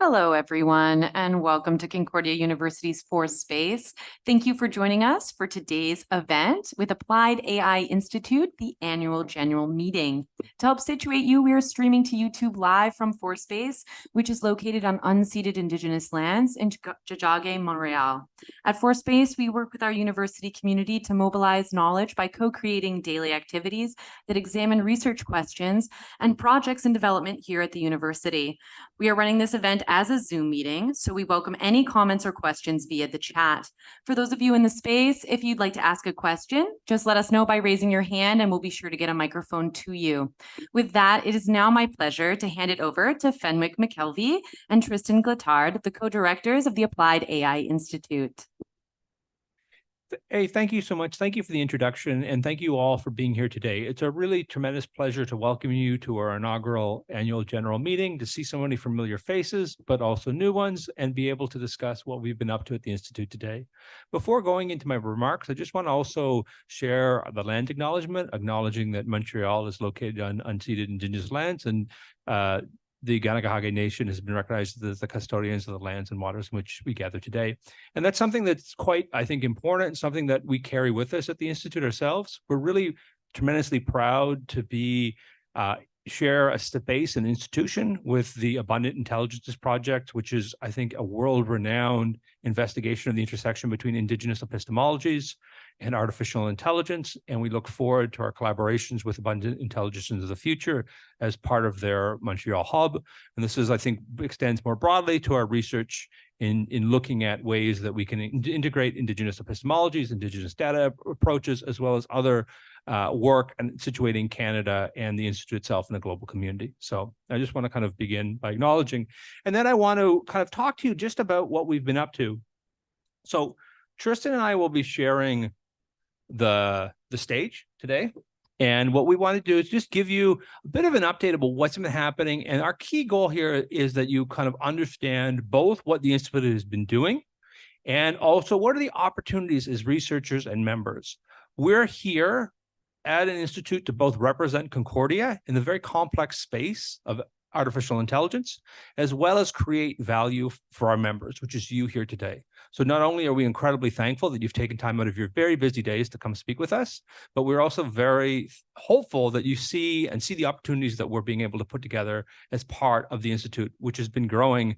Hello, everyone, and welcome to Concordia University's Force Space. Thank you for joining us for today's event with Applied AI Institute, the annual general meeting. To help situate you, we are streaming to YouTube live from Force Space, which is located on unceded Indigenous lands in Tiohtià:ke, Montreal. At Force Space, we work with our university community to mobilize knowledge by co-creating daily activities that examine research questions and projects in development here at the university. We are running this event as a Zoom meeting, so we welcome any comments or questions via the chat. For those of you in the space, if you'd like to ask a question, just let us know by raising your hand and we'll be sure to get a microphone to you. With that, it is now my pleasure to hand it over to Fenwick McKelvey and Tristan Gletard, the co-directors of the Applied AI Institute. Hey, thank you so much. Thank you for the introduction, and thank you all for being here today. It's a really tremendous pleasure to welcome you to our inaugural annual general meeting, to see so many familiar faces, but also new ones, and be able to discuss what we've been up to at the Institute today. Before going into my remarks, I just want to also share the land acknowledgement, acknowledging that Montreal is located on unceded Indigenous lands, and the Ganagahage Nation has been recognized as the custodians of the lands and waters in which we gather today. And that's something that's quite, I think, important, and something that we carry with us at the Institute ourselves. We're really tremendously proud to be share a space and institution with the Abundant Intelligences Project, which is, I think, a world-renowned investigation of the intersection between Indigenous epistemologies and artificial intelligence. And we look forward to our collaborations with Abundant Intelligences of the Future as part of their Montreal hub. And this is, I think, extends more broadly to our research in looking at ways that we can integrate Indigenous epistemologies, Indigenous data approaches, as well as other work and situating Canada and the Institute itself in the global community. So I just want to kind of begin by acknowledging, and then I want to kind of talk to you just about what we've been up to. So Tristan and I will be sharing the stage today. And what we want to do is just give you a bit of an update about what's been happening. And our key goal here is that you kind of understand both what the Institute has been doing and also what are the opportunities as researchers and members. We're here at an institute to both represent Concordia in the very complex space of artificial intelligence, as well as create value for our members, which is you here today. So not only are we incredibly thankful that you've taken time out of your very busy days to come speak with us, but we're also very hopeful that you see the opportunities that we're being able to put together as part of the Institute, which has been growing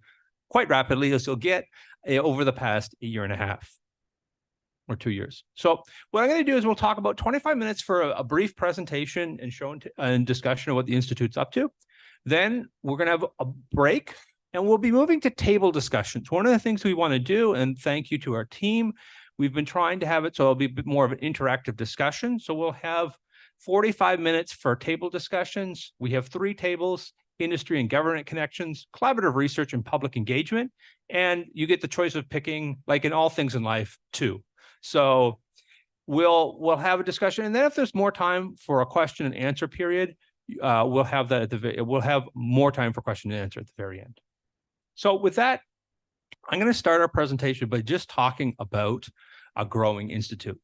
quite rapidly, as you'll get over the past year and a half. Or 2 years. So what I'm going to do is we'll talk about 25 minutes for a brief presentation and show and discussion of what the Institute's up to. Then we're going to have a break and we'll be moving to table discussions. One of the things we want to do, and thank you to our team, we've been trying to have it so it'll be a bit more of an interactive discussion. So we'll have 45 minutes for table discussions. We have 3 tables: industry and government connections, collaborative research, and public engagement. And you get the choice of picking, like in all things in life, 2. So we'll have a discussion, and then if there's more time for a question and answer period, we'll have that we'll have more time for question and answer at the very end. So with that, I'm going to start our presentation by just talking about a growing institute.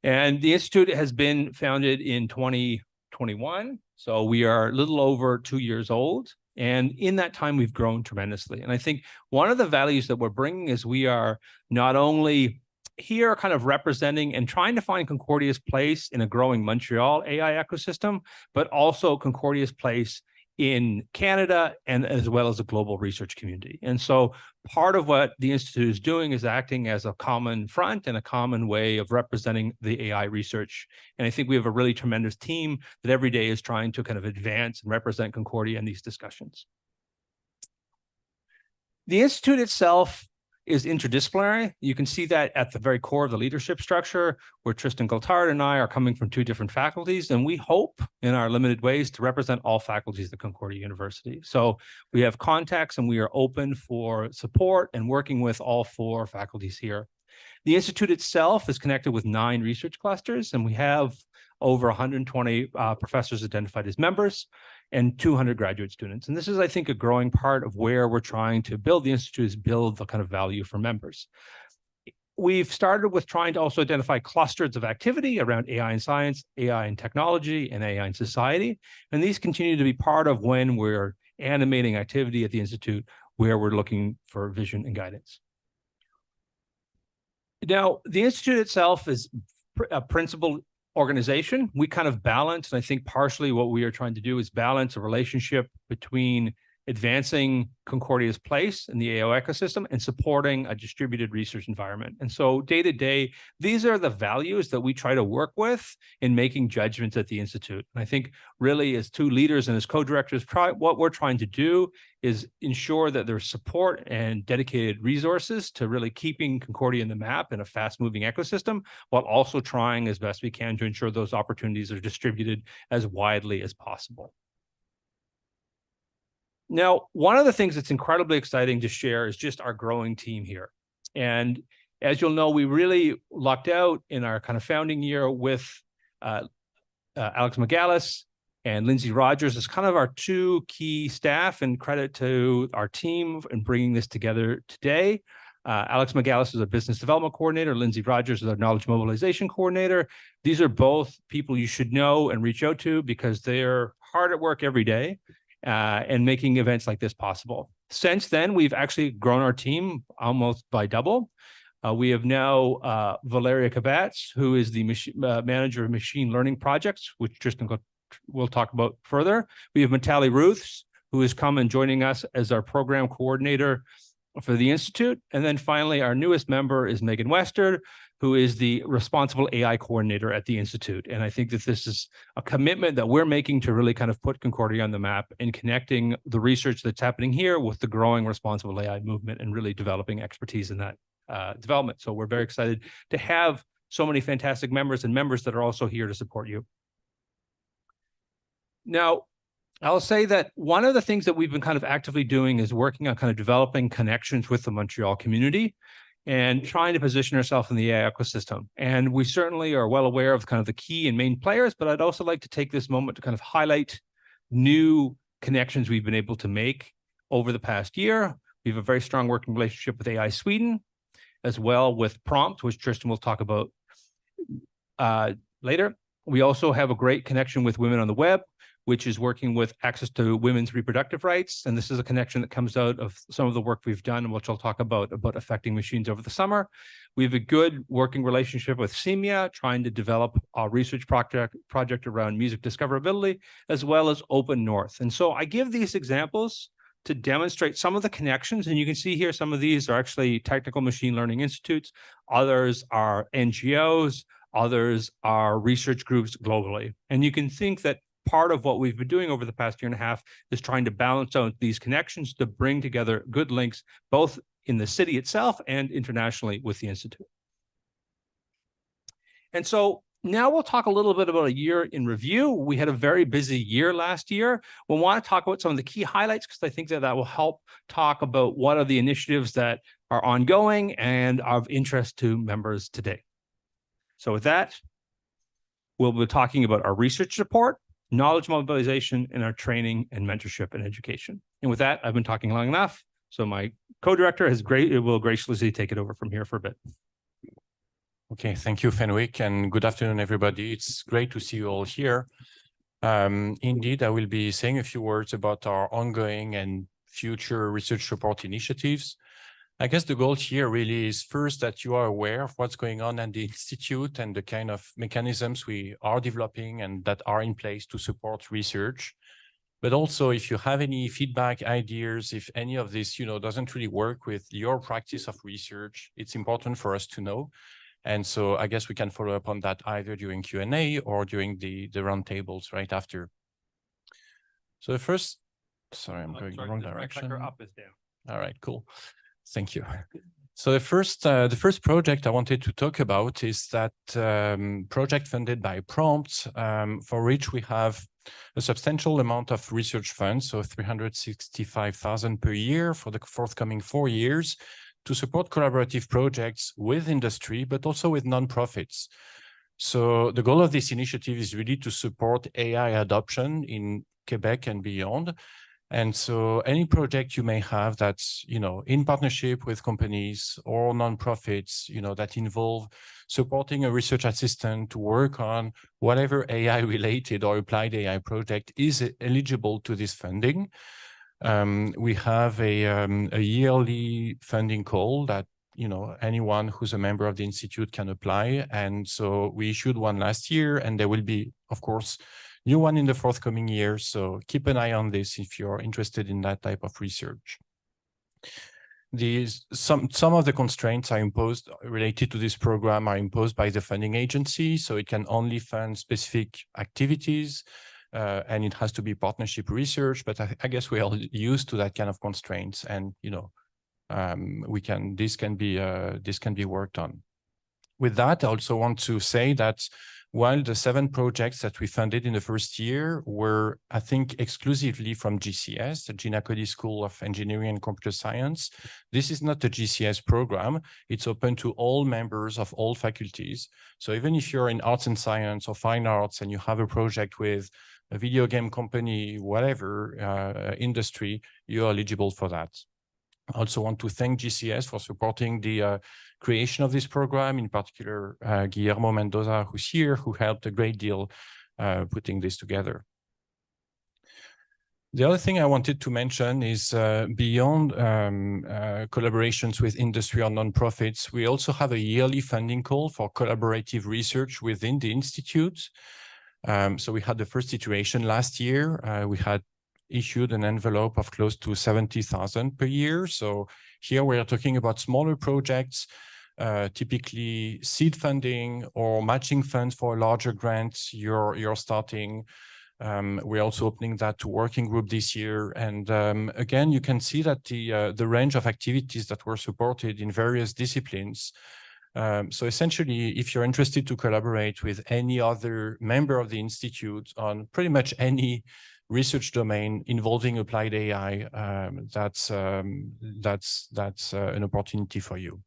And the Institute has been founded in 2021, so we are a little over 2 years old. And in that time, we've grown tremendously. And I think one of the values that we're bringing is we are not only here kind of representing and trying to find Concordia's place in a growing Montreal AI ecosystem, but also Concordia's place in Canada and as well as a global research community. And so part of what the Institute is doing is acting as a common front and a common way of representing the AI research. And I think we have a really tremendous team that every day is trying to kind of advance and represent Concordia in these discussions. The Institute itself is interdisciplinary. You can see that at the very core of the leadership structure, where Tristan Gletard and I are coming from 2 different faculties, and we hope in our limited ways to represent all faculties at Concordia University. So we have contacts and we are open for support and working with all 4 faculties here. The Institute itself is connected with 9 research clusters, and we have over 120 professors identified as members and 200 graduate students. And this is, I think, a growing part of where we're trying to build the Institute, is build the kind of value for members. We've started with trying to also identify clusters of activity around AI and science, AI and technology, and AI and society. And these continue to be part of when we're animating activity at the Institute, where we're looking for vision and guidance. Now, the Institute itself is a principled organization. We kind of balance, and I think partially what we are trying to do is balance a relationship between advancing Concordia's place in the AI ecosystem and supporting a distributed research environment. And so day to day, these are the values that we try to work with in making judgments at the Institute. And I think really as two leaders and as co-directors, what we're trying to do is ensure that there's support and dedicated resources to really keeping Concordia in the map in a fast-moving ecosystem, while also trying as best we can to ensure those opportunities are distributed as widely as possible. Now, one of the things that's incredibly exciting to share is just our growing team here. And as you'll know, we really lucked out in our kind of founding year with Alex McGallis and Lindsay Rogers as kind of our two key staff, and credit to our team in bringing this together today. Alex McGallis is a business development coordinator. Lindsay Rogers is a knowledge mobilization coordinator. These are both people you should know and reach out to because they're hard at work every day and making events like this possible. Since then, we've actually grown our team almost by double. We have now Valeria Kabatz, who is the manager of machine learning projects, which Tristan will talk about further. We have Matali Ruths, who has come and joining us as our program coordinator for the Institute. And then finally, our newest member is Megan Wester, who is the responsible AI coordinator at the Institute. And I think that this is a commitment that we're making to really kind of put Concordia on the map and connecting the research that's happening here with the growing responsible AI movement and really developing expertise in that development. So we're very excited to have so many fantastic members and members that are also here to support you. Now, I'll say that one of the things that we've been kind of actively doing is working on kind of developing connections with the Montreal community and trying to position ourselves in the AI ecosystem. And we certainly are well aware of kind of the key and main players, but I'd also like to take this moment to kind of highlight new connections we've been able to make over the past year. We have a very strong working relationship with AI Sweden, as well with Prompt, which Tristan will talk about later. We also have a great connection with Women on the Web, which is working with access to women's reproductive rights. And this is a connection that comes out of some of the work we've done, which I'll talk about affecting machines over the summer. We have a good working relationship with CEMIA, trying to develop a research project around music discoverability, as well as Open North. And so I give these examples to demonstrate some of the connections. And you can see here, some of these are actually technical machine learning institutes. Others are NGOs. Others are research groups globally. And you can think that part of what we've been doing over the past year and a half is trying to balance out these connections to bring together good links, both in the city itself and internationally with the Institute. And so now we'll talk a little bit about a year in review. We had a very busy year last year. We'll want to talk about some of the key highlights because I think that will help talk about what are the initiatives that are ongoing and of interest to members today. So with that, we'll be talking about our research support, knowledge mobilization, and our training and mentorship and education. And with that, I've been talking long enough. So my co-director will graciously take it over from here for a bit. Okay, thank you, Fenwick, and good afternoon, everybody. It's great to see you all here. Indeed, I will be saying a few words about our ongoing and future research support initiatives. I guess the goal here really is first that you are aware of what's going on at the Institute and the kind of mechanisms we are developing and that are in place to support research. But also, if you have any feedback, ideas, if any of this, doesn't really work with your practice of research, it's important for us to know. And so I guess we can follow up on that either during Q&A or during the roundtables right after. So the first, sorry, I'm going the wrong direction. Up is down. All right, cool. Thank you. So the first project I wanted to talk about is that project funded by Prompt, for which we have a substantial amount of research funds, so $365,000 per year for the forthcoming 4 years, to support collaborative projects with industry, but also with nonprofits. So the goal of this initiative is really to support AI adoption in Quebec and beyond. And so any project you may have that's, in partnership with companies or nonprofits, that involve supporting a research assistant to work on whatever AI related or applied AI project is eligible to this funding. We have a yearly funding call that anyone who's a member of the institute can apply. And so we issued one last year, and there will be, of course, new one in the forthcoming years. So keep an eye on this if you're interested in that type of research. Some of the constraints are imposed related to this program are imposed by the funding agency. So it can only fund specific activities, and it has to be partnership research. But I guess we're all used to that kind of constraints, and this can be worked on. With that, I also want to say that while the 7 projects that we funded in the first year were, I think, exclusively from GCS, the Gina Cody School of Engineering and Computer Science, this is not a GCS program. It's open to all members of all faculties. So even if you're in arts and science or fine arts and you have a project with a video game company, whatever industry, you're eligible for that. I also want to thank GCS for supporting the creation of this program, in particular, Guillermo Mendoza, who's here, who helped a great deal putting this together. The other thing I wanted to mention is beyond collaborations with industry or nonprofits, we also have a yearly funding call for collaborative research within the Institute. So we had the first iteration last year. We had issued an envelope of close to 70,000 per year. So here we are talking about smaller projects, typically seed funding or matching funds for larger grants you're starting. We're also opening that to working group this year. And again, you can see that the range of activities that were supported in various disciplines. So essentially, if you're interested to collaborate with any other member of the Institute on pretty much any research domain involving applied AI, that's an opportunity for you.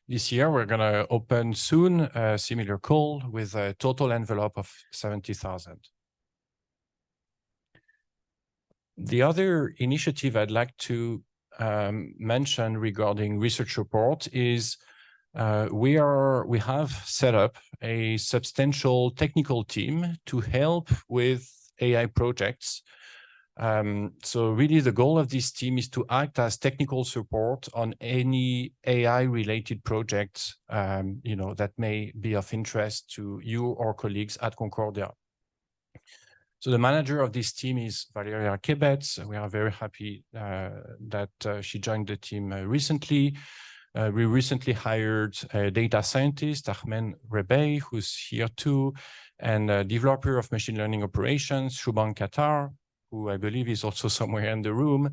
This year, we're going to open soon a similar call with a total envelope of 70,000. The other initiative I'd like to mention regarding research support is we have set up a substantial technical team to help with AI projects. So really the goal of this team is to act as technical support on any AI-related projects that may be of interest to you or colleagues at Concordia. So the manager of this team is Valeria Kebets. We are very happy that she joined the team recently. We recently hired a data scientist, Ahmed Rebey, who's here too, and a developer of machine learning operations, Shubham Qatar, who I believe is also somewhere in the room,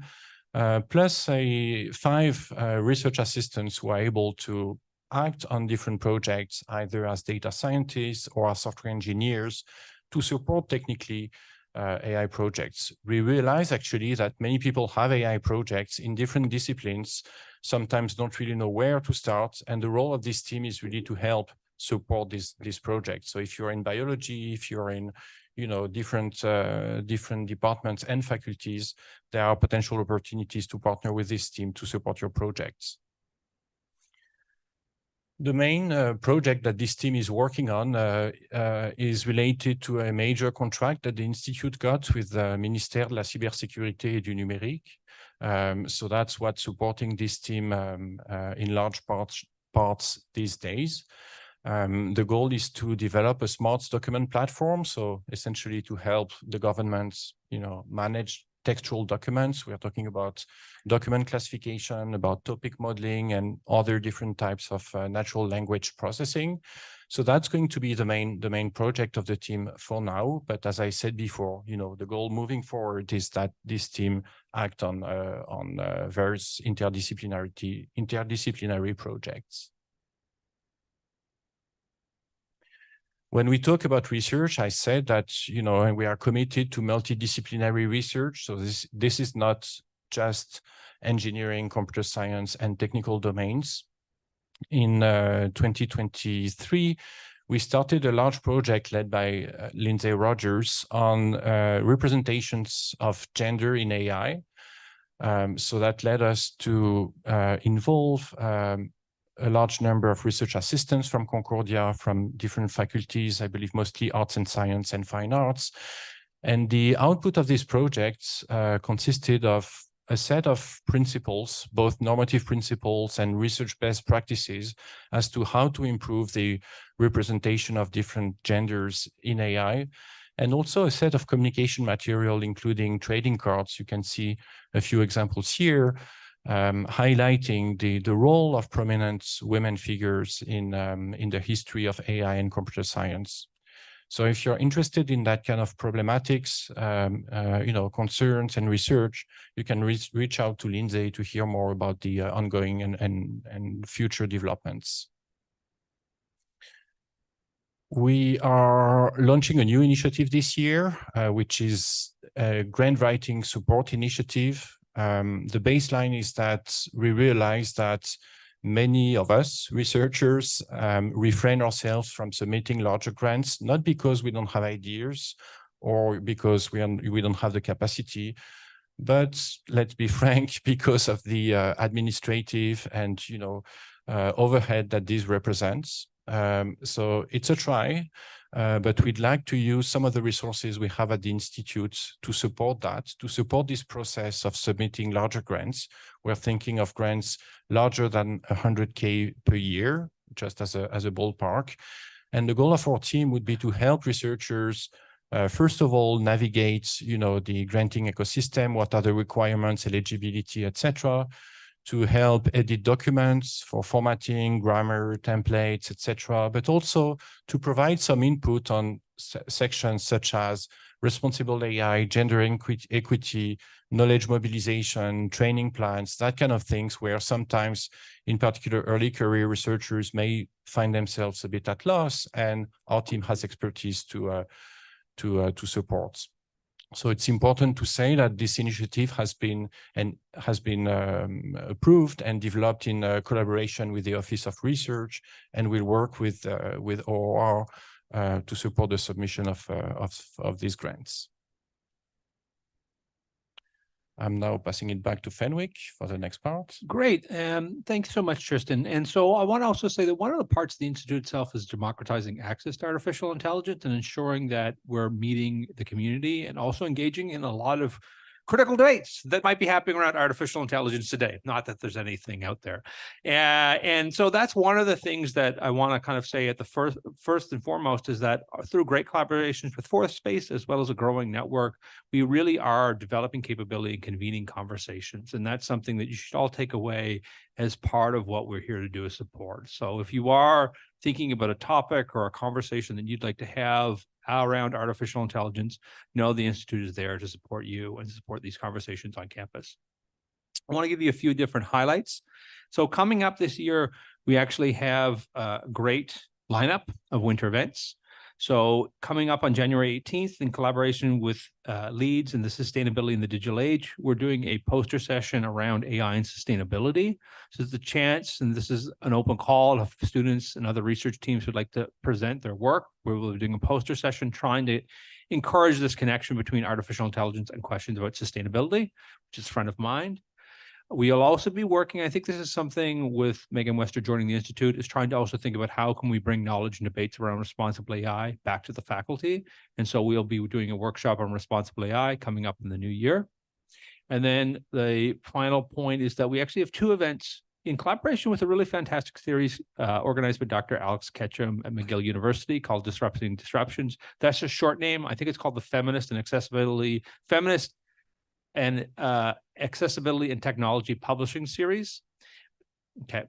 plus 5 research assistants who are able to act on different projects, either as data scientists or as software engineers, to support technically AI projects. We realize actually that many people have AI projects in different disciplines, sometimes don't really know where to start. And the role of this team is really to help support this project. So if you're in biology, if you're in different departments and faculties, there are potential opportunities to partner with this team to support your projects. The main project that this team is working on is related to a major contract that the Institute got with the Ministère de la Cybersécurité et du Numérique. So that's what's supporting this team in large parts these days. The goal is to develop a smart document platform, so essentially to help the governments, manage textual documents. We are talking about document classification, about topic modeling, and other different types of natural language processing. So that's going to be the main project of the team for now. But as I said before, the goal moving forward is that this team act on various interdisciplinary projects. When we talk about research, I said that, and we are committed to multidisciplinary research. So this is not just engineering, computer science, and technical domains. In 2023, we started a large project led by Lindsay Rogers on representations of gender in AI. So that led us to involve a large number of research assistants from Concordia, from different faculties, I believe mostly arts and science and fine arts, And the output of these projects consisted of a set of principles, both normative principles and research-based practices, as to how to improve the representation of different genders in AI, and also a set of communication material, including trading cards. You can see a few examples here, highlighting the role of prominent women figures in the history of AI and computer science. So if you're interested in that kind of problematics, concerns and research, you can reach out to Lindsay to hear more about the ongoing and future developments. We are launching a new initiative this year, which is a grant writing support initiative. The baseline is that we realize that many of us researchers refrain ourselves from submitting larger grants, not because we don't have ideas or because we don't have the capacity, but let's be frank, because of the administrative and overhead that this represents. So it's a try, but we'd like to use some of the resources we have at the Institute to support that, to support this process of submitting larger grants. We're thinking of grants larger than 100K per year, just as a ballpark. And the goal of our team would be to help researchers, first of all, navigate, the granting ecosystem, what are the requirements, eligibility, etc., to help edit documents for formatting, grammar, templates, etc., but also to provide some input on sections such as responsible AI, gender equity, knowledge mobilization, training plans, that kind of things, where sometimes, in particular, early career researchers may find themselves a bit at loss, and our team has expertise to support. So it's important to say that this initiative has been approved and developed in collaboration with the Office of Research, and we'll work with OR to support the submission of these grants. I'm now passing it back to Fenwick for the next part. Great. Thanks so much, Tristan. And so I want to also say that one of the parts of the Institute itself is democratizing access to artificial intelligence and ensuring that we're meeting the community and also engaging in a lot of critical debates that might be happening around artificial intelligence today. Not that there's anything out there. And so that's one of the things that I want to kind of say at the first and foremost is that through great collaborations with Fourth Space, as well as a growing network, we really are developing capability and convening conversations. And that's something that you should all take away as part of what we're here to do is support. So if you are thinking about a topic or a conversation that you'd like to have around artificial intelligence, know the Institute is there to support you and support these conversations on campus. I want to give you a few different highlights. So coming up this year, we actually have a great lineup of winter events. So coming up on January 18th, in collaboration with LEADS in the Sustainability in the Digital Age, we're doing a poster session around AI and sustainability. So it's a chance, and this is an open call of students and other research teams who'd like to present their work. We're doing a poster session trying to encourage this connection between artificial intelligence and questions about sustainability, which is front of mind. We'll also be working, I think this is something with Megan Wester joining the Institute, is trying to also think about how can we bring knowledge and debates around responsible AI back to the faculty. And so we'll be doing a workshop on responsible AI coming up in the new year. And then the final point is that we actually have two events in collaboration with a really fantastic series organized by Dr. Alex Ketchum at McGill University called Disrupting Disruptions. That's a short name. I think it's called the Feminist and Accessibility and Technology Publishing Series, okay,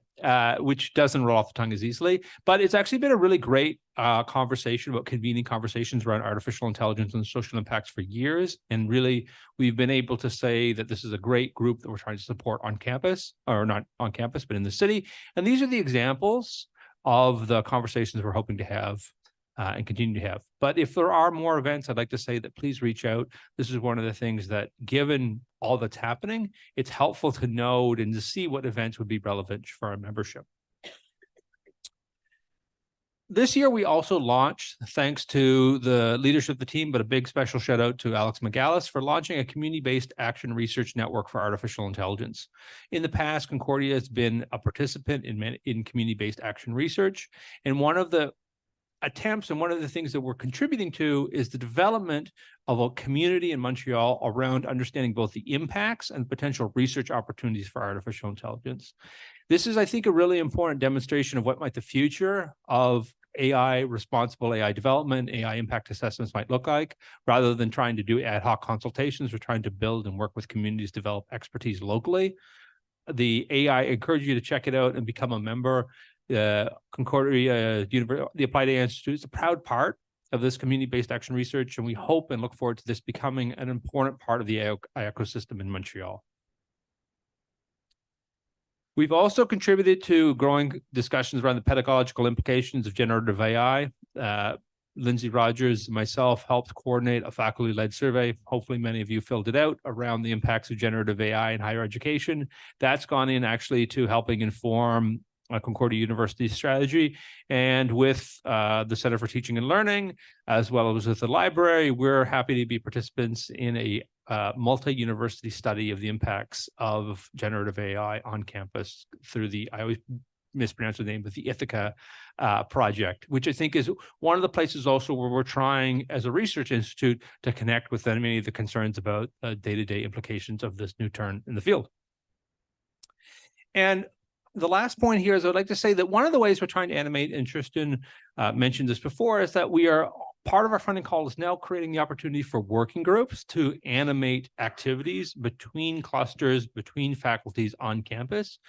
which doesn't roll off the tongue as easily, but it's actually been a really great conversation about convening conversations around artificial intelligence and social impacts for years. And really, we've been able to say that this is a great group that we're trying to support on campus, or not on campus, but in the city. And these are the examples of the conversations we're hoping to have and continue to have. But if there are more events, I'd like to say that please reach out. This is one of the things that, given all that's happening, it's helpful to know and to see what events would be relevant for our membership. This year, we also launched, thanks to the leadership of the team, but a big special shout out to Alex McGallis for launching a community-based action research network for artificial intelligence. In the past, Concordia has been a participant in community-based action research. And one of the attempts, and one of the things that we're contributing to, is the development of a community in Montreal around understanding both the impacts and potential research opportunities for artificial intelligence. This is, I think, a really important demonstration of what might the future of AI, responsible AI development, AI impact assessments might look like. Rather than trying to do ad hoc consultations, we're trying to build and work with communities, develop expertise locally. The AI, I encourage you to check it out and become a member. Concordia the Applied AI Institute is a proud part of this community-based action research, and we hope and look forward to this becoming an important part of the AI ecosystem in Montreal. We've also contributed to growing discussions around the pedagogical implications of generative AI. Lindsay Rogers and myself helped coordinate a faculty-led survey. Hopefully many of you filled it out, around the impacts of generative AI in higher education. That's gone in actually to helping inform Concordia University's strategy. And with the Center for Teaching and Learning, as well as with the library, we're happy to be participants in a multi-university study of the impacts of generative AI on campus through the, I always mispronounce the name, but the Ithaca project, which I think is one of the places also where we're trying as a research institute to connect with many of the concerns about day-to-day implications of this new turn in the field. And the last point here is I'd like to say that one of the ways we're trying to animate interest in, mentioned this before, is that we are, part of our funding call is now creating the opportunity for working groups to animate activities between clusters, between faculties on campus.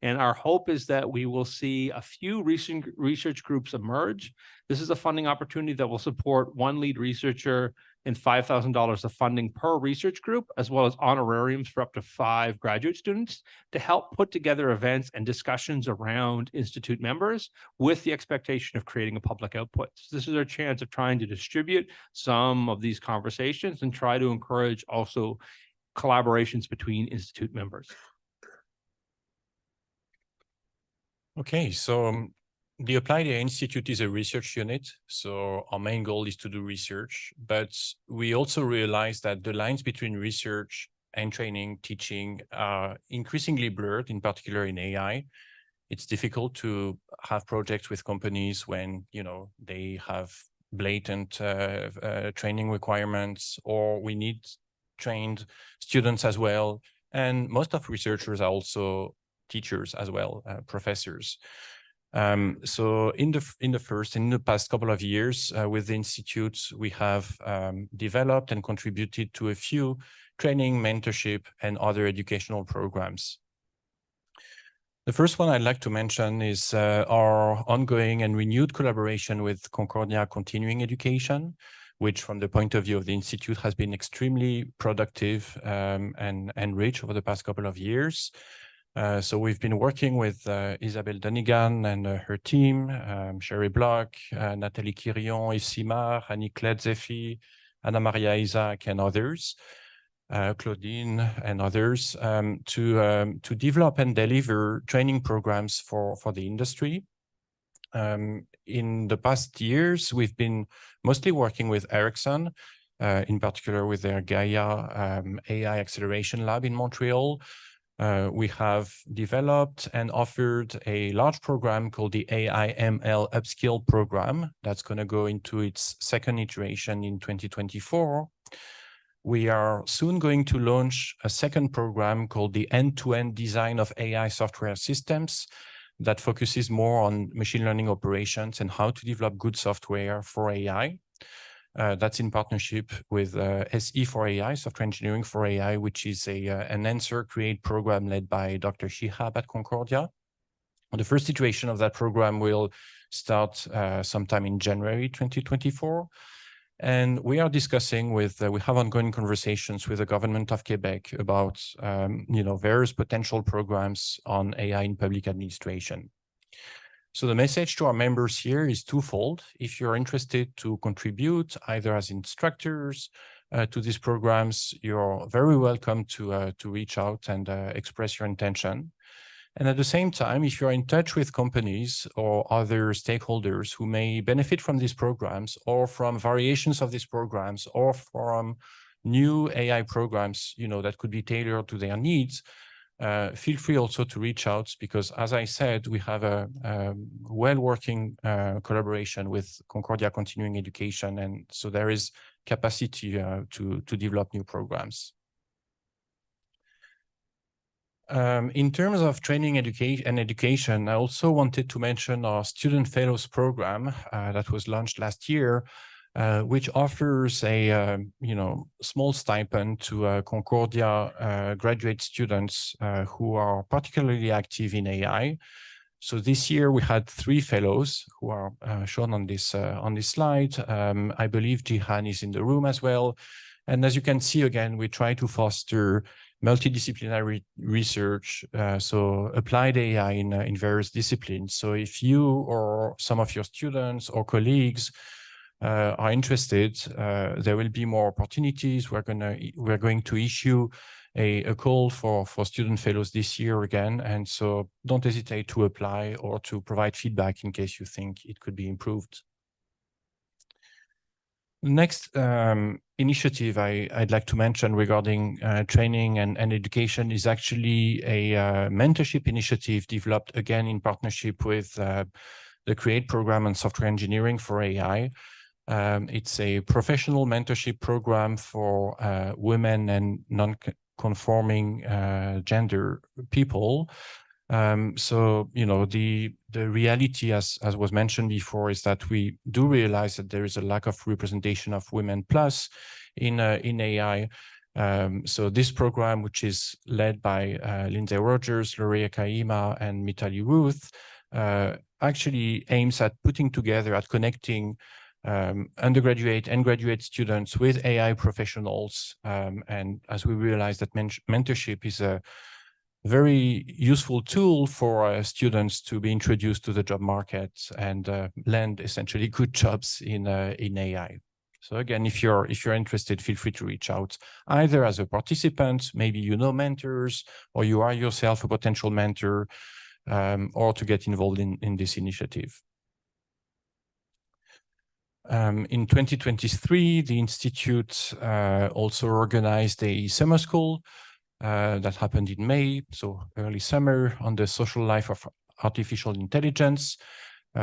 And our hope is that we will see a few recent research groups emerge. This is a funding opportunity that will support one lead researcher and $5,000 of funding per research group, as well as honorariums for up to 5 graduate students, to help put together events and discussions around institute members with the expectation of creating a public output. So this is our chance of trying to distribute some of these conversations and try to encourage also collaborations between institute members. Okay, so the Applied AI Institute is a research unit. So our main goal is to do research, but we also realize that the lines between research and training, teaching are increasingly blurred, in particular in AI. It's difficult to have projects with companies when, you know, they have blatant training requirements, or we need trained students as well. And most of researchers are also teachers as well, professors. So in the past couple of years with the Institute, we have developed and contributed to a few training, mentorship, and other educational programs. The first one I'd like to mention is our ongoing and renewed collaboration with Concordia Continuing Education, which from the point of view of the Institute has been extremely productive and rich over the past couple of years. So we've been working with Isabelle Dunnigan and her team, Sherry Block, Nathalie Quirion, Yves Simard, Annie-Claude Zeffy, Anna Maria Isaac, and others, Claudine and others, to develop and deliver training programs for the industry. In the past years, we've been mostly working with Ericsson, in particular with their Gaia AI Acceleration Lab in Montreal. We have developed and offered a large program called the AI/ML Upskill Program that's going to go into its second iteration in 2024. We are soon going to launch a second program called the End-to-End Design of AI Software Systems that focuses more on machine learning operations and how to develop good software for AI. That's in partnership with SE for AI, Software Engineering for AI, which is an answer create program led by Dr. Shihab at Concordia. The first iteration of that program will start sometime in January 2024. And we are discussing with, we have ongoing conversations with the government of Quebec about, various potential programs on AI in public administration. So the message to our members here is twofold. If you're interested to contribute either as instructors to these programs, you're very welcome to reach out and express your intention. And at the same time, if you're in touch with companies or other stakeholders who may benefit from these programs or from variations of these programs or from new AI programs, that could be tailored to their needs, feel free also to reach out because, as I said, we have a well-working collaboration with Concordia Continuing Education, and so there is capacity to develop new programs. In terms of training education, I also wanted to mention our Student Fellows program that was launched last year, which offers a small stipend to Concordia graduate students who are particularly active in AI. So this year we had 3 fellows who are shown on this slide. I believe Jihan is in the room as well. And as you can see, again, we try to foster multidisciplinary research, so applied AI in various disciplines. So if you or some of your students or colleagues are interested, there will be more opportunities. We're going to issue a call for student fellows this year again, and so don't hesitate to apply or to provide feedback in case you think it could be improved. Next initiative I'd like to mention regarding training and education is actually a mentorship initiative developed again in partnership with the CREATE program on software engineering for AI. It's a professional mentorship program for women and non-conforming gender people. So, the reality, as was mentioned before, is that we do realize that there is a lack of representation of women plus in AI. So this program, which is led by Lindsay Rogers, Lorea Kaima, and Mitali Ruth, actually aims at connecting undergraduate and graduate students with AI professionals. And as we realize that mentorship is a very useful tool for students to be introduced to the job market and land essentially good jobs in AI. So again, if you're interested, feel free to reach out either as a participant, maybe you know mentors, or you are yourself a potential mentor, or to get involved in this initiative. In 2023, the Institute also organized a summer school that happened in May, so early summer, on the social life of artificial intelligence.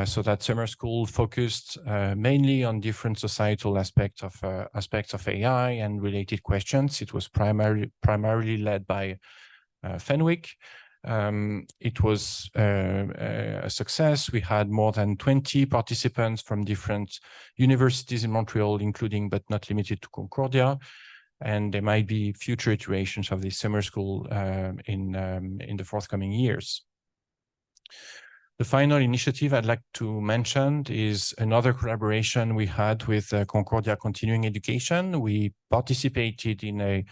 So that summer school focused mainly on different societal aspects of AI and related questions. It was primarily led by Fenwick. It was a success. We had more than 20 participants from different universities in Montreal, including but not limited to Concordia. And there might be future iterations of this summer school in the forthcoming years. The final initiative I'd like to mention is another collaboration we had with Concordia Continuing Education. We participated in a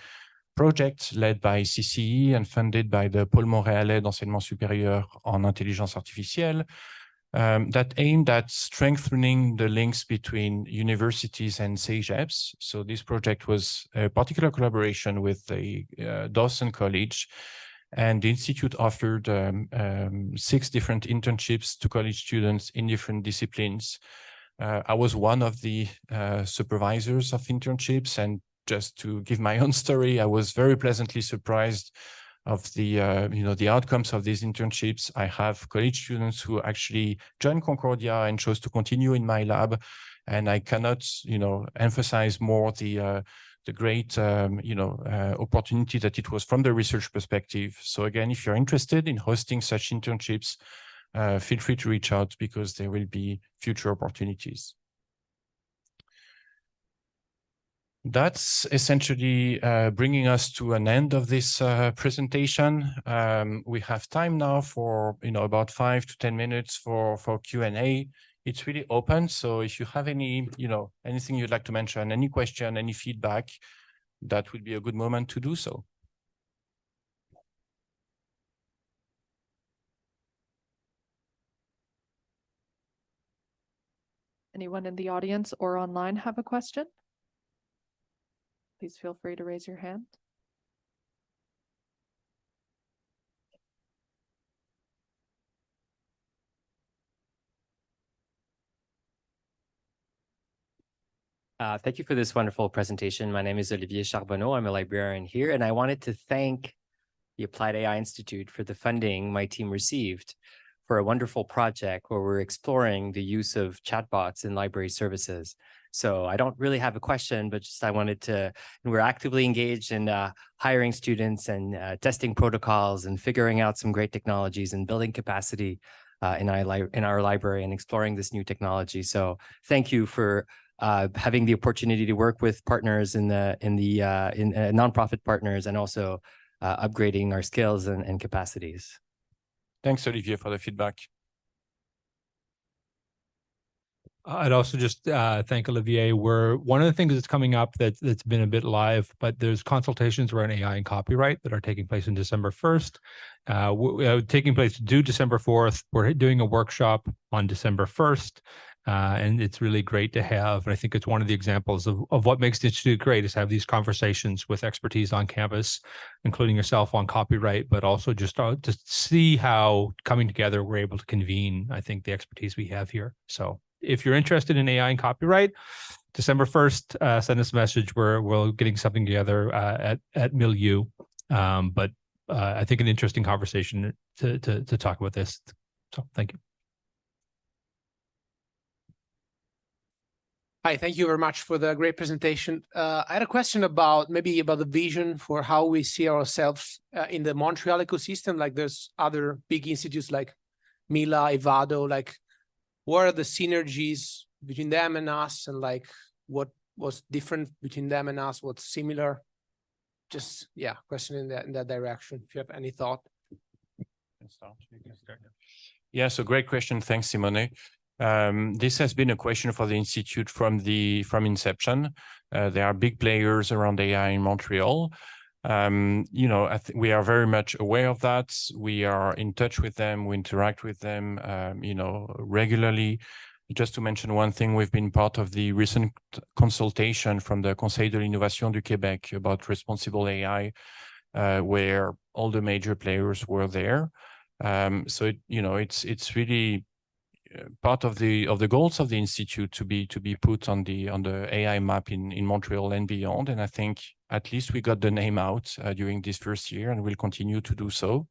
project led by CCE and funded by the Pôle Montréalais d'Enseignement Supérieur en Intelligence Artificielle, that aimed at strengthening the links between universities and CEGEPs. So this project was a particular collaboration with the Dawson College, and the Institute offered 6 different internships to college students in different disciplines. I was one of the supervisors of internships, and just to give my own story, I was very pleasantly surprised of the the outcomes of these internships. I have college students who actually joined Concordia and chose to continue in my lab, and I cannot emphasize more the great opportunity that it was from the research perspective. So again, if you're interested in hosting such internships, feel free to reach out because there will be future opportunities. That's essentially bringing us to an end of this presentation. We have time now for about 5 to 10 minutes for Q&A. It's really open, so if you have any anything you'd like to mention, any question, any feedback, that would be a good moment to do so. Anyone in the audience or online have a question? Please feel free to raise your hand. Thank you for this wonderful presentation. My name is Olivier Charbonneau. I'm a librarian here, and I wanted to thank the Applied AI Institute for the funding my team received for a wonderful project where we're exploring the use of chatbots in library services. So I don't really have a question, but just I wanted to, and we're actively engaged in hiring students and testing protocols and figuring out some great technologies and building capacity in our library and exploring this new technology. So thank you for having the opportunity to work with partners in nonprofit partners, and also upgrading our skills and capacities. Thanks, Olivier, for the feedback. I'd also just thank Olivier. One of the things that's coming up that's been a bit live, but there's consultations around AI and copyright that are taking place in December 1st, taking place due December 4th. We're doing a workshop on December 1st. And it's really great to have. And I think it's one of the examples of what makes the Institute great, is have these conversations with expertise on campus, including yourself on copyright, but also just to see how coming together, we're able to convene, I think, the expertise we have here. So if you're interested in AI and copyright, December 1st, send us a message. We're getting something together at Milieu. But I think an interesting conversation to talk about this. So thank you. Hi, thank you very much for the great presentation. I had a question about the vision for how we see ourselves in the Montreal ecosystem. Like, there's other big institutes like Mila, Evado. Like, what are the synergies between them and us, and like what was different between them and us? What's similar? Just question in that direction. If you have any thought. Yeah, so great question. Thanks, Simone. This has been a question for the Institute from inception. There are big players around AI in Montreal. I think we are very much aware of that. We are in touch with them. We interact with them, regularly. Just to mention one thing, we've been part of the recent consultation from the Conseil de l'Innovation du Québec about responsible AI, where all the major players were there. So it's really part of the goals of the Institute to be put on the AI map in Montreal and beyond. And I think at least we got the name out during this first year, and we'll continue to do so.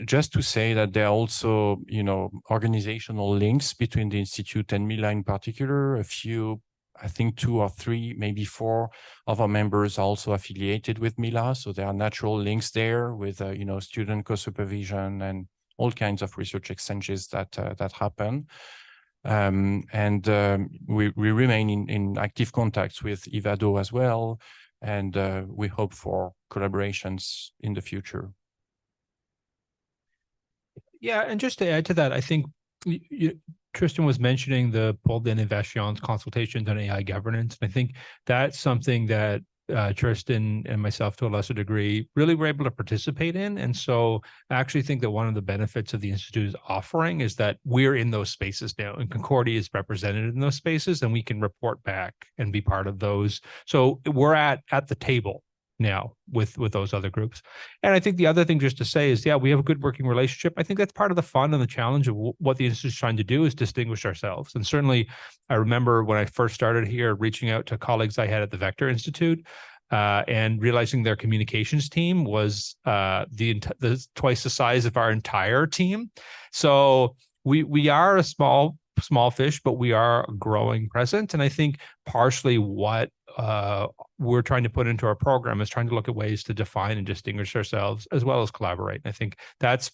Just to say that there are also, organizational links between the Institute and Mila in particular. A few, I think 2 or 3, maybe 4 of our members are also affiliated with Mila. So there are natural links there with, student co-supervision and all kinds of research exchanges that happen. We remain in active contacts with Evado as well. And we hope for collaborations in the future. Yeah, and just to add to that, I think Tristan was mentioning the Pôle d'Innovation consultations on AI governance. And I think that's something that Tristan and myself, to a lesser degree, really were able to participate in. And so I actually think that one of the benefits of the Institute's offering is that we're in those spaces now, and Concordia is represented in those spaces, and we can report back and be part of those. So we're at the table now with those other groups. And I think the other thing just to say is, we have a good working relationship. I think that's part of the fun and the challenge of what the Institute is trying to do, is distinguish ourselves. And certainly I remember when I first started here, reaching out to colleagues I had at the Vector Institute, and realizing their communications team was twice the size of our entire team. So we are a small fish, but we are a growing presence. And I think partially what we're trying to put into our program is trying to look at ways to define and distinguish ourselves, as well as collaborate. And I think that's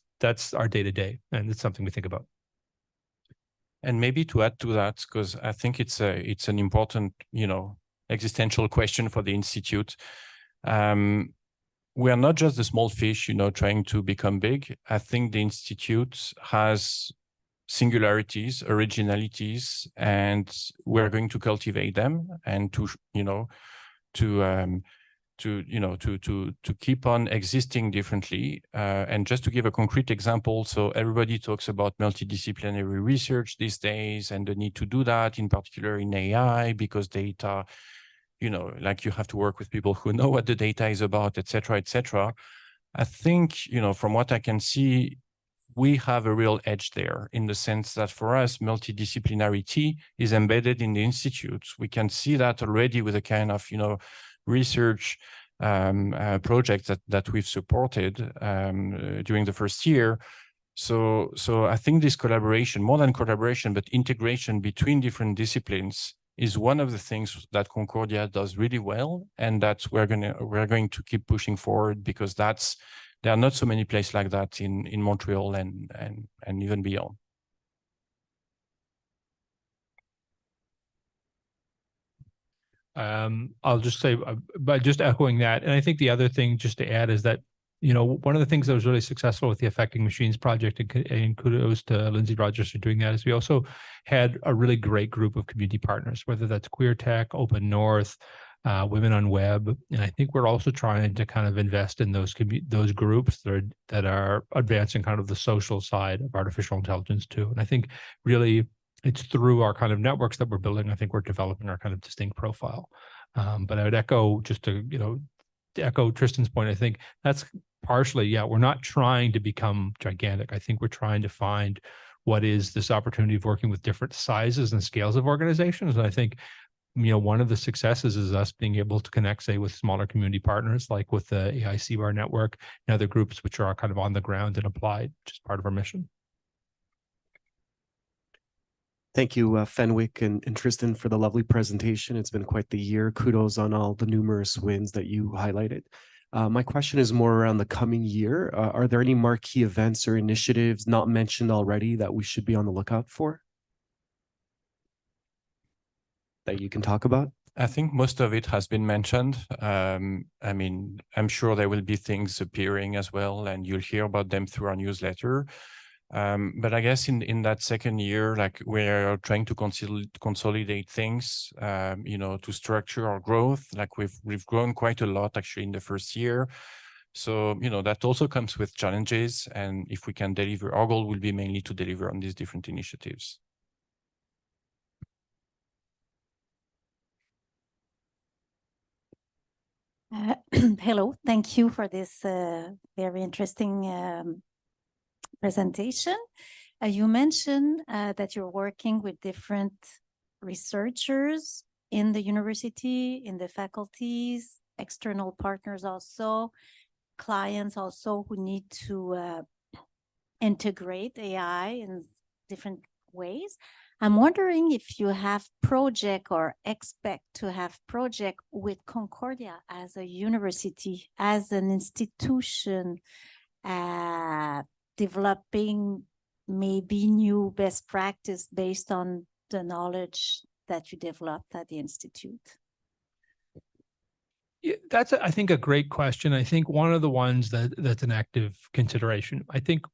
our day-to-day, and it's something we think about. And maybe to add to that, because I think it's an important, existential question for the Institute. We are not just the small fish, trying to become big. I think the Institute has singularities, originalities, and we're going to cultivate them and to keep on existing differently. And just to give a concrete example, so everybody talks about multidisciplinary research these days and the need to do that, in particular in AI, because data, like you have to work with people who know what the data is about, et cetera, et cetera. I think, from what I can see, we have a real edge there, in the sense that for us, multidisciplinarity is embedded in the Institute. We can see that already with a kind of, research projects that we've supported during the first year. So I think this collaboration, more than collaboration, but integration between different disciplines is one of the things that Concordia does really well, and that we're going to keep pushing forward, because there are not so many places like that in Montreal and even beyond. I'll just say, by just echoing that, and I think the other thing just to add is that, you know, one of the things that was really successful with the Affecting Machines project, and kudos to Lindsay Rogers for doing that, is we also had a really great group of community partners, whether that's Queer Tech, Open North, Women on Web, and I think we're also trying to kind of invest in those groups that are advancing kind of the social side of artificial intelligence too. And I think really it's through our kind of networks that we're building. I think we're developing our kind of distinct profile. But I would echo, just to, you know, to echo Tristan's point, I think that's partially, yeah, we're not trying to become gigantic. I think we're trying to find what is this opportunity of working with different sizes and scales of organizations. And I think, you know, one of the successes is us being able to connect, say, with smaller community partners, like with the AI CBAR network and other groups which are kind of on the ground and applied, which is part of our mission. Thank you, Fenwick and Tristan, for the lovely presentation. It's been quite the year. Kudos on all the numerous wins that you highlighted. My question is more around the coming year. Are there any marquee events or initiatives not mentioned already that we should be on the lookout for that you can talk about? I think most of it has been mentioned. I mean, I'm sure there will be things appearing as well, and you'll hear about them through our newsletter. But I guess in that second year, like, we're trying to consolidate things, you know, to structure our growth. Like, we've grown quite a lot actually in the first year. So, you know, that also comes with challenges. And if we can deliver, our goal will be mainly to deliver on these different initiatives. Hello, thank you for this very interesting presentation. You mentioned that you're working with different researchers in the university, in the faculties, external partners also, clients also who need to integrate AI in different ways. I'm wondering if you have project or expect to have project with Concordia as a university, as an institution, developing maybe new best practice based on the knowledge that you developed at the Institute? Yeah, that's, I think, a great question. I think one of the ones that's an active consideration. I think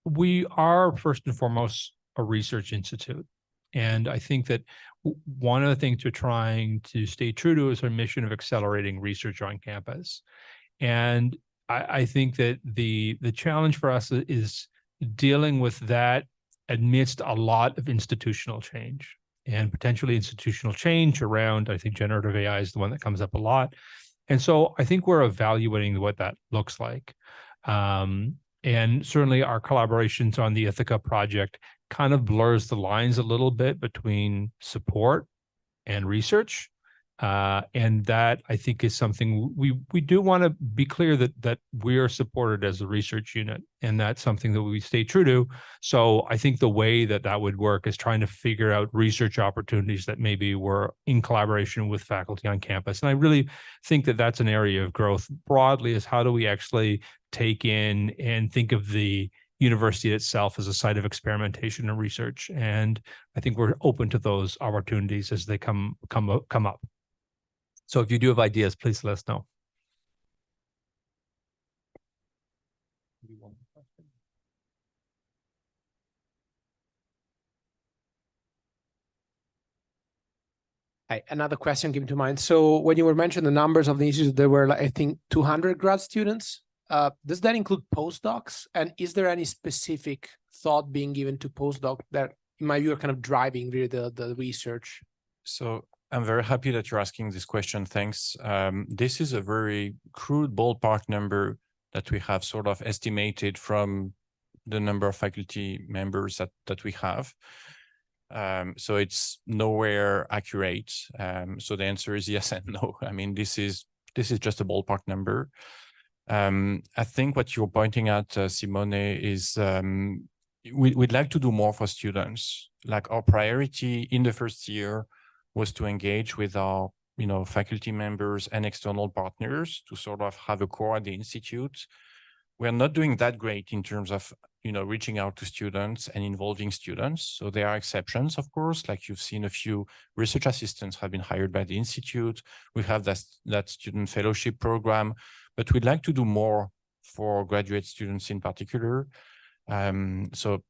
we are first and foremost a research institute. And I think that one of the things we're trying to stay true to is our mission of accelerating research on campus. And I think that the challenge for us is dealing with that amidst a lot of institutional change, and potentially institutional change around, I think generative AI is the one that comes up a lot. And so I think we're evaluating what that looks like. And certainly our collaborations on the Ithaca project kind of blurs the lines a little bit between support and research. And that, I think, is something we do want to be clear that we are supported as a research unit, and that's something that we stay true to. So I think the way that would work is trying to figure out research opportunities that maybe were in collaboration with faculty on campus. And I really think that that's an area of growth broadly, is how do we actually take in and think of the university itself as a site of experimentation and research. And I think we're open to those opportunities as they come up. So if you do have ideas, please let us know. Another question came to mind. So when you were mentioning the numbers of the institute, there were, like, I think, 200 grad students. Does that include postdocs? And is there any specific thought being given to postdoc that, in my view, are kind of driving really the research? So I'm very happy that you're asking this question. Thanks. This is a very crude ballpark number that we have sort of estimated from the number of faculty members that we have. So it's nowhere accurate. So the answer is yes and no. I mean, this is This is just a ballpark number. I think what you're pointing at, Simone, is we'd like to do more for students. Like our priority in the first year was to engage with our faculty members and external partners to sort of have a core at the Institute. We're not doing that great in terms of reaching out to students and involving students. So there are exceptions, of course, like you've seen a few research assistants have been hired by the Institute. We have that student fellowship program, but we'd like to do more for graduate students in particular. So,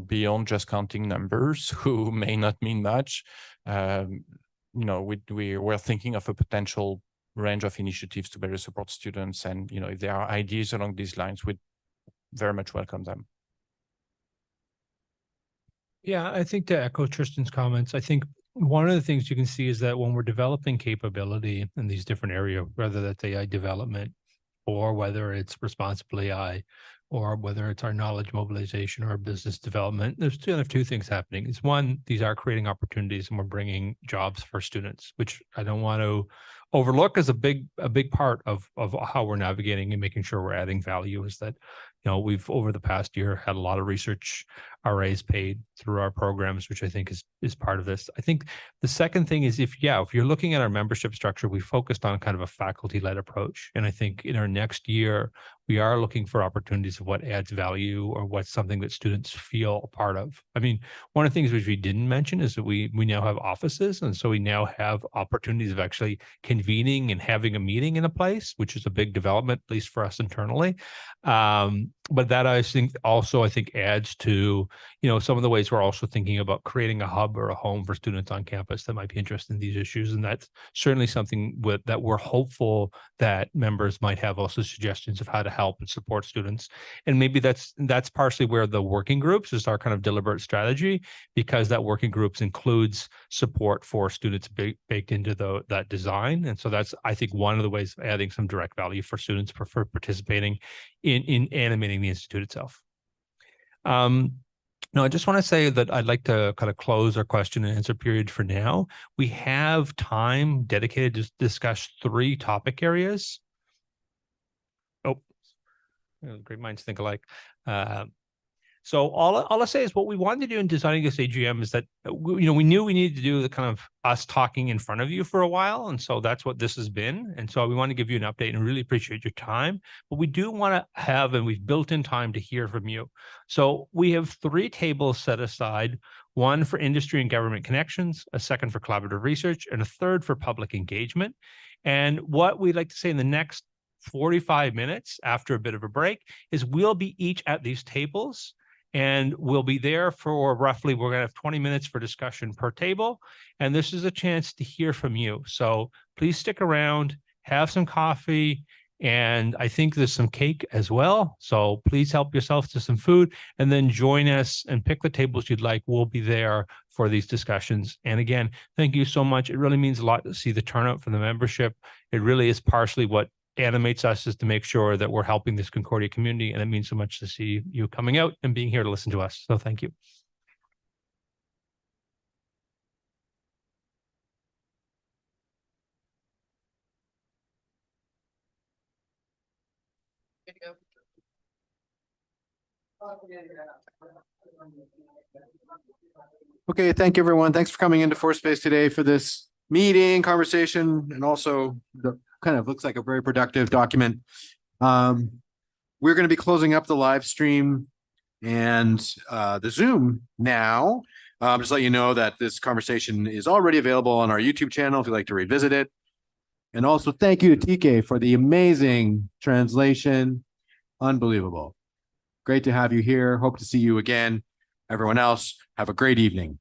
beyond just counting numbers who may not mean much, we're thinking of a potential range of initiatives to better support students. And, if there are ideas along these lines, we'd very much welcome them. Yeah, I think to echo Tristan's comments, I think one of the things you can see is that when we're developing capability in these different areas, whether that's AI development or whether it's responsible AI, or whether it's our knowledge mobilization or business development, there's two things happening. It's one, these are creating opportunities and we're bringing jobs for students, which I don't want to overlook as a big part of how we're navigating and making sure we're adding value. Is that we've over the past year had a lot of research RAs paid through our programs, which I think is part of this. I think the second thing is if you're looking at our membership structure, we focused on kind of a faculty-led approach. And I think in our next year, we are looking for opportunities of what adds value or what's something that students feel a part of. I mean, one of the things which we didn't mention is that we now have offices. And so we now have opportunities of actually convening and having a meeting in a place, which is a big development, at least for us internally. But that I think adds to, some of the ways we're also thinking about creating a hub or a home for students on campus that might be interested in these issues. And that's certainly something that we're hopeful that members might have also suggestions of how to help and support students. And maybe that's partially where the working groups is our kind of deliberate strategy, because that working groups includes support for students baked into that design. And so that's, I think, one of the ways of adding some direct value for students for participating in animating the Institute itself. No, I just want to say that I'd like to kind of close our question and answer period for now. We have time dedicated to discuss 3 topic areas. Great minds think alike. So all I'll say is what we wanted to do in designing this AGM is that, we knew we needed to do the kind of us talking in front of you for a while. And so that's what this has been. And so we want to give you an update and really appreciate your time. But we do want to have, and we've built in time to hear from you. So we have 3 tables set aside, one for industry and government connections, a second for collaborative research, and a third for public engagement. And what we'd like to say in the next 45 minutes after a bit of a break is we'll be each at these tables. And we'll be there for roughly, we're going to have 20 minutes for discussion per table. And this is a chance to hear from you. So please stick around, have some coffee, and I think there's some cake as well. So please help yourself to some food and then join us and pick the tables you'd like. We'll be there for these discussions. And again, thank you so much. It really means a lot to see the turnout for the membership. It really is partially what animates us is to make sure that we're helping this Concordia community. And it means so much to see you coming out and being here to listen to us. So thank you. Okay, thank you, everyone. Thanks for coming into ForSpace today for this meeting, conversation, and also the kind of looks like a very productive document. We're going to be closing up the live stream and the Zoom now. Just let you know that this conversation is already available on our YouTube channel if you'd like to revisit it. And also thank you to TK for the amazing translation. Unbelievable. Great to have you here. Hope to see you again. Everyone else, have a great evening.